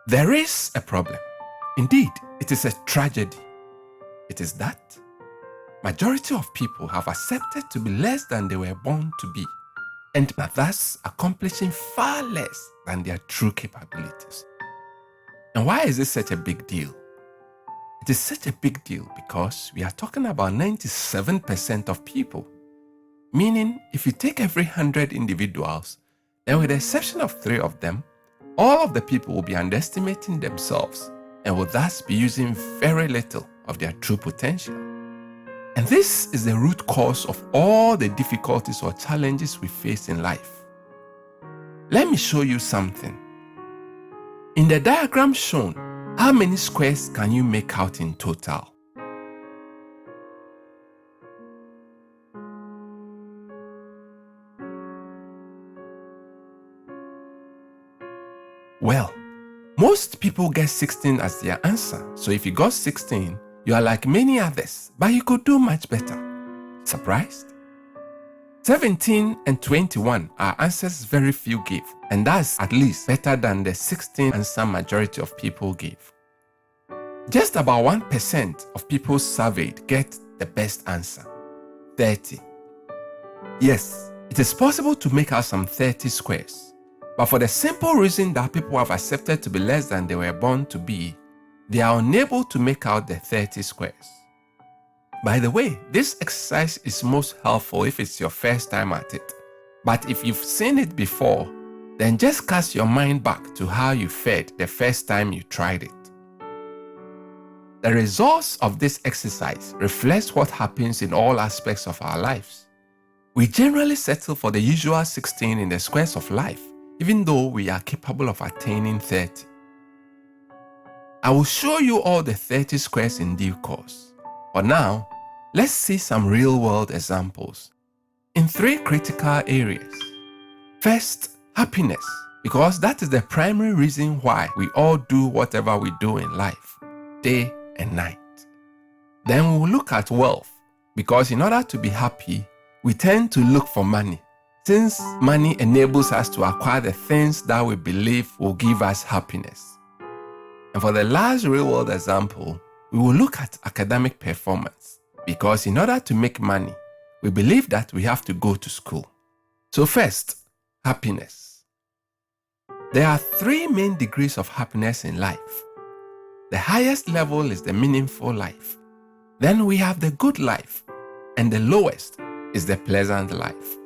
There is a problem. Indeed, it is a tragedy. It is that majority of people have accepted to be less than they were born to be, and are thus accomplishing far less than their true capabilities. And why is this such a big deal? It is such a big deal because we are talking about 97% of people. Meaning, if you take every 100 individuals, then with the exception of 3 of them, all of the people will be underestimating themselves and will thus be using very little of their true potential. And this is the root cause of all the difficulties or challenges we face in life. Let me show you something. In the diagram shown, how many squares can you make out in total? Well, most people get 16 as their answer. So if you got 16, you are like many others, but you could do much better. Surprised? 17 and 21 are answers very few give, and that's at least better than the 16 answer majority of people give. Just about 1% of people surveyed get the best answer, 30. Yes, it is possible to make out some 30 squares. But for the simple reason that people have accepted to be less than they were born to be, they are unable to make out the 30 squares. By the way, this exercise is most helpful if it's your first time at it. But if you've seen it before, then just cast your mind back to how you fared the first time you tried it. The results of this exercise reflects what happens in all aspects of our lives. We generally settle for the usual 16 in the squares of life, even though we are capable of attaining 30. I will show you all the 30 squares in due course. For now, let's see some real-world examples in 3 critical areas. First, happiness, because that is the primary reason why we all do whatever we do in life, day and night. Then we will look at wealth, because in order to be happy, we tend to look for money, since money enables us to acquire the things that we believe will give us happiness. And for the last real-world example, we will look at academic performance, because in order to make money, we believe that we have to go to school. So first, happiness. There are 3 main degrees of happiness in life. The highest level is the meaningful life. Then we have the good life, and the lowest is the pleasant life.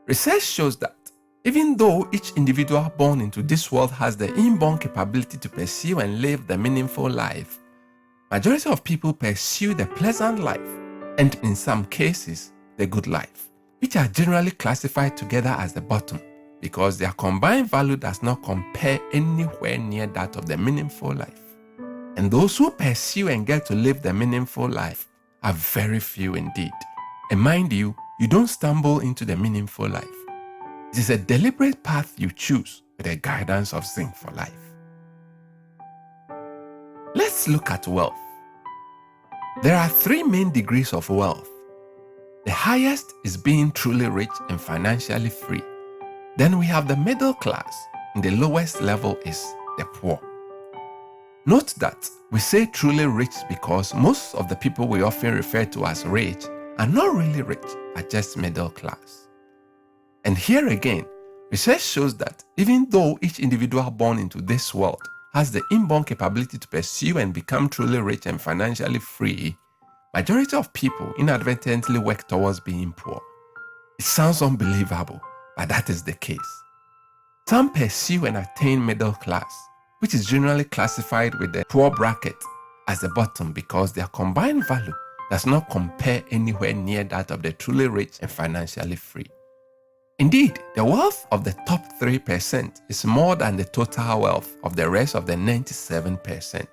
Research shows that even though each individual born into this world has the inborn capability to pursue and live the meaningful life, majority of people pursue the pleasant life and in some cases the good life, which are generally classified together as the bottom because their combined value does not compare anywhere near that of the meaningful life. And those who pursue and get to live the meaningful life are very few indeed. And mind you, you don't stumble into the meaningful life. It is a deliberate path you choose with the guidance of Zing4Life. Let's look at wealth. There are 3 main degrees of wealth. The highest is being truly rich and financially free. Then we have the middle class, and the lowest level is the poor. Note that we say truly rich because most of the people we often refer to as rich are not really rich, are just middle class. And here again, research shows that even though each individual born into this world has the inborn capability to pursue and become truly rich and financially free, majority of people inadvertently work towards being poor. It sounds unbelievable, but that is the case. Some pursue and attain middle class, which is generally classified with the poor bracket as the bottom because their combined value does not compare anywhere near that of the truly rich and financially free. Indeed, the wealth of the top 3% is more than the total wealth of the rest of the 97%.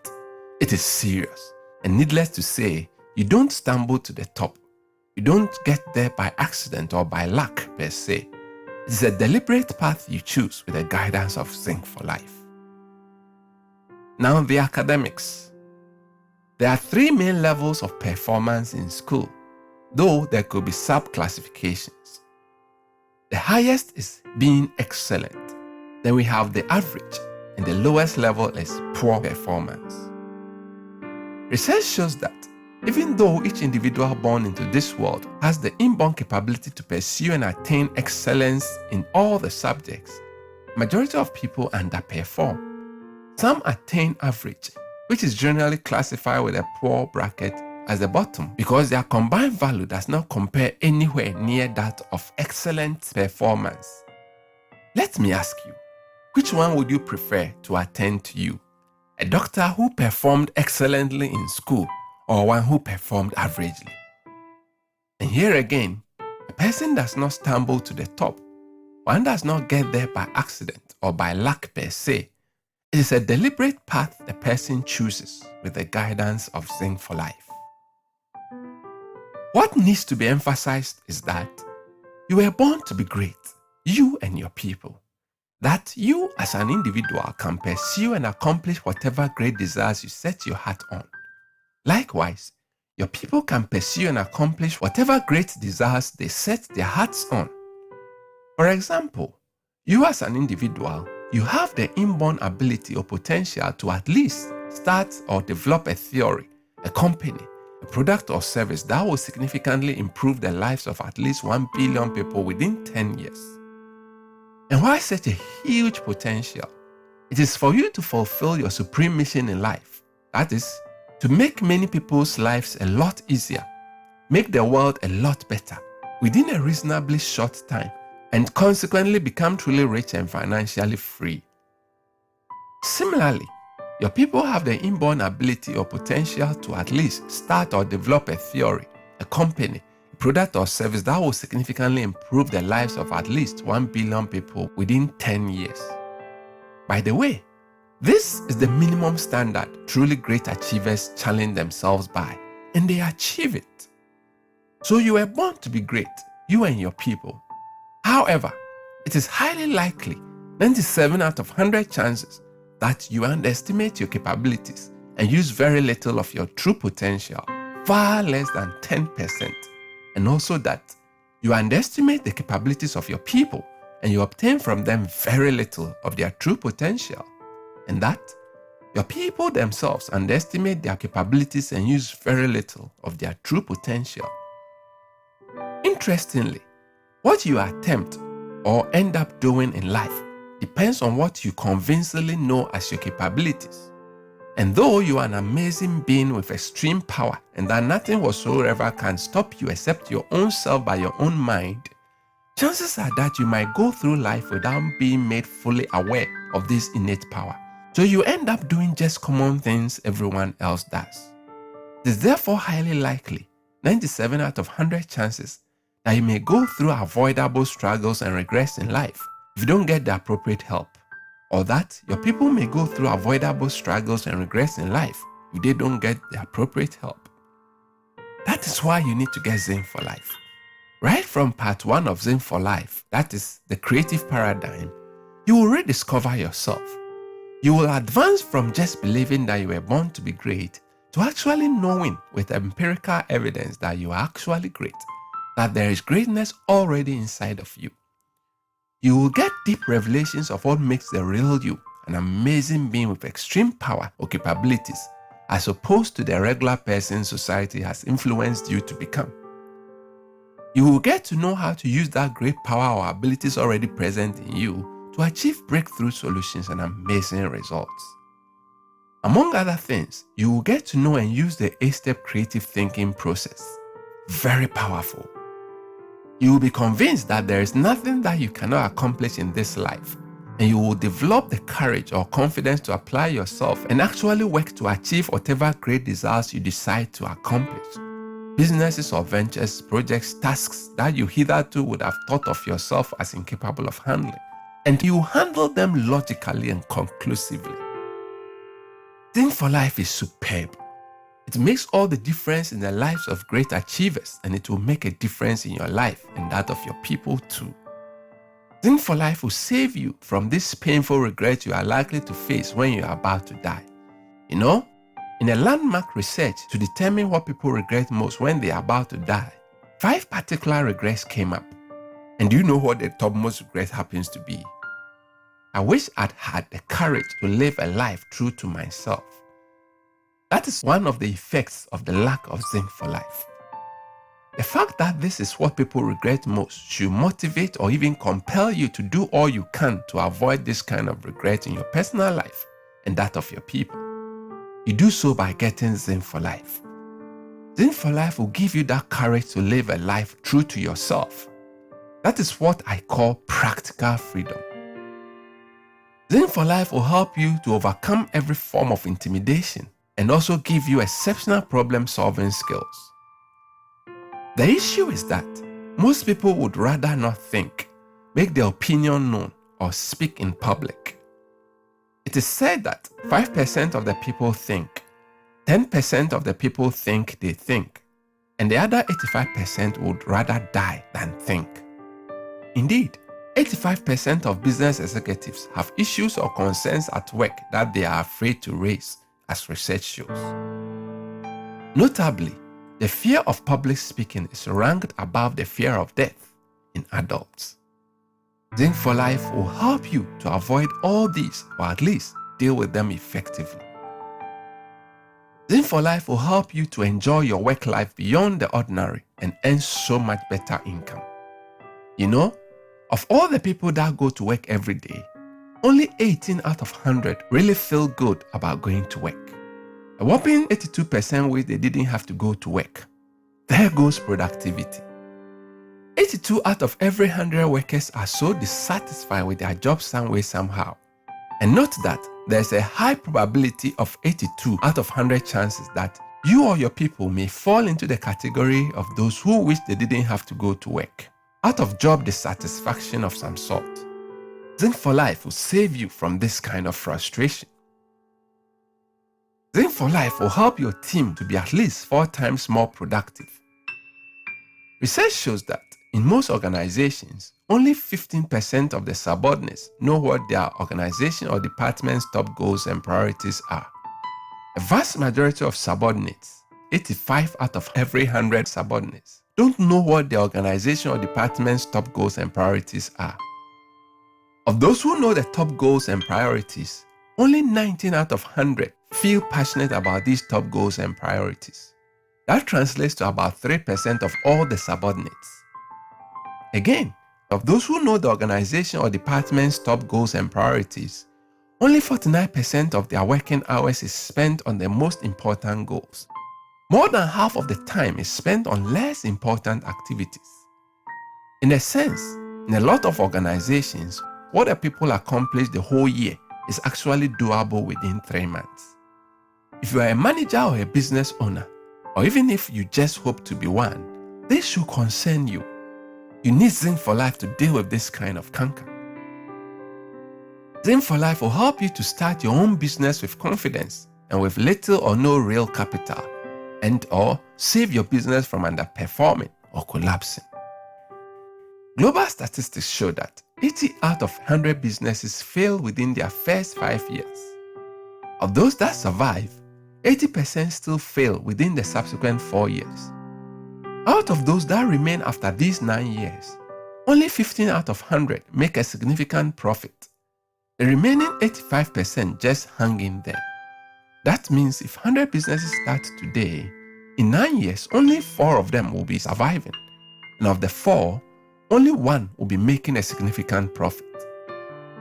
It is serious, and needless to say, you don't stumble to the top. You don't get there by accident or by luck per se. It is a deliberate path you choose with the guidance of Zing4Life. Now the academics. There are 3 main levels of performance in school, though there could be sub-classifications. The highest is being excellent. Then we have the average, and the lowest level is poor performance. Research shows that even though each individual born into this world has the inborn capability to pursue and attain excellence in all the subjects, majority of people underperform. Some attain average, which is generally classified with a poor bracket as the bottom because their combined value does not compare anywhere near that of excellent performance. Let me ask you, which one would you prefer to attend to you? A doctor who performed excellently in school or one who performed averagely? And here again, a person does not stumble to the top. One does not get there by accident or by luck per se. It is a deliberate path the person chooses with the guidance of Zing4Life. What needs to be emphasized is that you were born to be great, you and your people. That you as an individual can pursue and accomplish whatever great desires you set your heart on. Likewise, your people can pursue and accomplish whatever great desires they set their hearts on. For example, you as an individual, you have the inborn ability or potential to at least start or develop a theory, a company, a product or service that will significantly improve the lives of at least 1 billion people within 10 years. And why such a huge potential? It is for you to fulfill your supreme mission in life. That is, to make many people's lives a lot easier, make the world a lot better within a reasonably short time, and consequently become truly rich and financially free. Similarly, your people have the inborn ability or potential to at least start or develop a theory, a company, a product or service that will significantly improve the lives of at least 1 billion people within 10 years. By the way, this is the minimum standard truly great achievers challenge themselves by, and they achieve it. So you were born to be great, you and your people. However, it is highly likely, 97 out of 100 chances, that you underestimate your capabilities and use very little of your true potential, far less than 10%, and also that you underestimate the capabilities of your people and you obtain from them very little of their true potential, and that your people themselves underestimate their capabilities and use very little of their true potential. Interestingly, what you attempt or end up doing in life depends on what you convincingly know as your capabilities. And though you are an amazing being with extreme power and that nothing whatsoever can stop you except your own self by your own mind, chances are that you might go through life without being made fully aware of this innate power. So you end up doing just common things everyone else does. It is therefore highly likely, 97 out of 100 chances, that you may go through avoidable struggles and regrets in life if you don't get the appropriate help, or that your people may go through avoidable struggles and regrets in life if they don't get the appropriate help. That is why you need to get Zing4Life. Right from part 1 of Zing4Life, that is the creative paradigm, you will rediscover yourself. You will advance from just believing that you were born to be great to actually knowing with empirical evidence that you are actually great, that there is greatness already inside of you. You will get deep revelations of what makes the real you an amazing being with extreme power or capabilities, as opposed to the regular person society has influenced you to become. You will get to know how to use that great power or abilities already present in you to achieve breakthrough solutions and amazing results. Among other things, you will get to know and use the 8-step creative thinking process. Very powerful. You will be convinced that there is nothing that you cannot accomplish in this life, and you will develop the courage or confidence to apply yourself and actually work to achieve whatever great desires you decide to accomplish. Businesses or ventures, projects, tasks that you hitherto would have thought of yourself as incapable of handling, and you handle them logically and conclusively. Zing4Life is superb. It makes all the difference in the lives of great achievers, and it will make a difference in your life and that of your people too. Zing4Life will save you from this painful regret you are likely to face when you are about to die. You know, in a landmark research to determine what people regret most when they are about to die, 5 particular regrets came up. And do you know what the topmost regret happens to be? I wish I'd had the courage to live a life true to myself. That is one of the effects of the lack of Zing4Life. The fact that this is what people regret most should motivate or even compel you to do all you can to avoid this kind of regret in your personal life and that of your people. You do so by getting Zing4Life. Zing4Life will give you that courage to live a life true to yourself. That is what I call practical freedom. Zing4Life will help you to overcome every form of intimidation and also give you exceptional problem-solving skills. The issue is that most people would rather not think, make their opinion known, or speak in public. It is said that 5% of the people think, 10% of the people think they think, and the other 85% would rather die than think. Indeed, 85% of business executives have issues or concerns at work that they are afraid to raise, as research shows. Notably, the fear of public speaking is ranked above the fear of death in adults. Zing4Life will help you to avoid all these, or at least deal with them effectively. Zing4Life will help you to enjoy your work life beyond the ordinary and earn so much better income. You know, of all the people that go to work every day, only 18 out of 100 really feel good about going to work. A whopping 82% wish they didn't have to go to work. There goes productivity. 82 out of every 100 workers are so dissatisfied with their job some way somehow. And note that there's a high probability of 82 out of 100 chances that you or your people may fall into the category of those who wish they didn't have to go to work, out of job dissatisfaction of some sort. Zing4Life will save you from this kind of frustration. Zing4Life will help your team to be at least 4 times more productive. Research shows that in most organizations, only 15% of the subordinates know what their organization or department's top goals and priorities are. A vast majority of subordinates, 85 out of every 100 subordinates, don't know what the organization or department's top goals and priorities are. Of those who know the top goals and priorities, only 19 out of 100 feel passionate about these top goals and priorities. That translates to about 3% of all the subordinates. Again, of those who know the organization or department's top goals and priorities, only 49% of their working hours is spent on the most important goals. More than half of the time is spent on less important activities. In a sense, in a lot of organizations, what the people accomplish the whole year is actually doable within 3 months. If you are a manager or a business owner, or even if you just hope to be one, this should concern you. You need Zing4Life to deal with this kind of canker. Zing4Life will help you to start your own business with confidence and with little or no real capital, and/or save your business from underperforming or collapsing. Global statistics show that 80 out of 100 businesses fail within their first 5 years. Of those that survive, 80% still fail within the subsequent 4 years. Out of those that remain after these 9 years, only 15 out of 100 make a significant profit. The remaining 85% just hang in there. That means if 100 businesses start today, in 9 years, only 4 of them will be surviving. And of the 4, only 1 will be making a significant profit.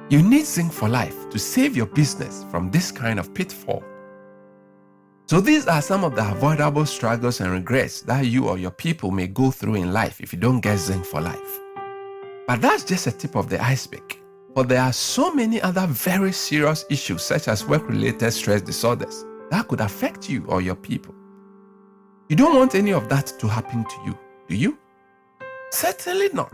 You need Zing4Life to save your business from this kind of pitfall. So these are some of the avoidable struggles and regrets that you or your people may go through in life if you don't get Zing4Life. But that's just a tip of the iceberg. But there are so many other very serious issues such as work-related stress disorders that could affect you or your people. You don't want any of that to happen to you, do you? Certainly not.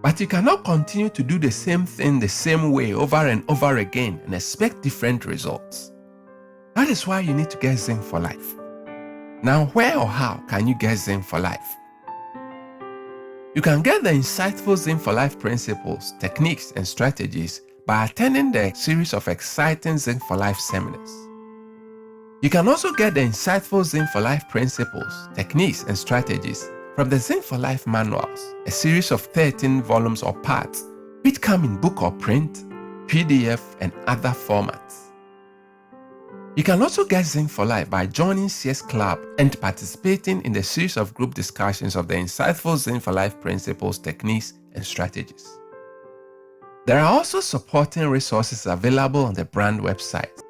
But you cannot continue to do the same thing the same way over and over again and expect different results. That is why you need to get Zing4Life. Now, where or how can you get Zing4Life? You can get the insightful Zing4Life principles, techniques, and strategies by attending the series of exciting Zing4Life seminars. You can also get the insightful Zing4Life principles, techniques, and strategies from the Zing4Life manuals, a series of 13 volumes or parts, which come in book or print, PDF, and other formats. You can also get Zing4Life by joining CS Club and participating in the series of group discussions of the insightful Zing4Life principles, techniques, and strategies. There are also supporting resources available on the brand website,